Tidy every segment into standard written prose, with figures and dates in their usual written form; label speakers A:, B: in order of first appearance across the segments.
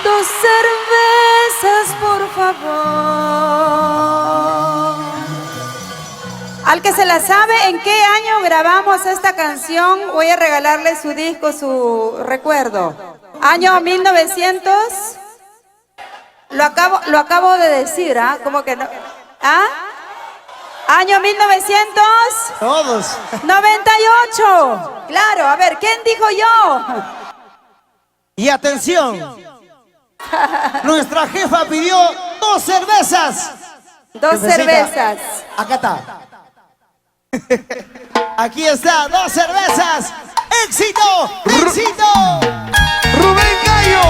A: Dos cervezas, por favor. Al que se la sabe, ¿en qué año grabamos esta canción? Voy a regalarle su disco, su recuerdo. Año 1900. Lo acabo de decir, ¿ah? ¿Cómo que no? ¿Ah? Año 1900.
B: Todos.
A: 98. Claro, a ver, ¿quién dijo yo?
B: Y atención, nuestra jefa pidió 2 cervezas.
A: 2 cervezas.
B: Acá está. Aquí está, 2 cervezas. ¡Éxito! ¡Éxito!
C: Rubén Gallo,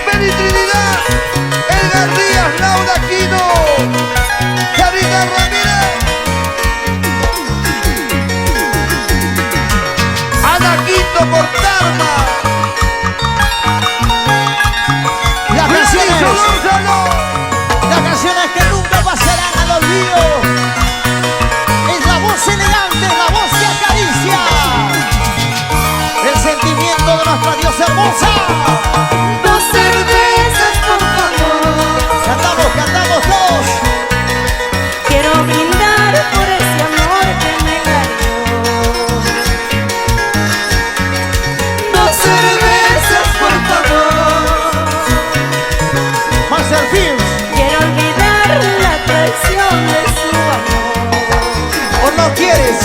C: Beni Trinidad, Edgar Díaz, Laura Aquino, Carita Ramírez, Ana Quinto Cortarma,
B: Las canciones que nunca pasarán al olvido. Es la voz elegante, la voz que acaricia el sentimiento de nuestra diosa hermosa.
A: 2 cervezas, por favor.
B: Cantamos todos.
A: Quiero brindar por ese amor que me ganó. 2 cervezas, por favor.
B: Master Films.
A: Quiero olvidar la traición de su amor.
B: ¿O no quieres?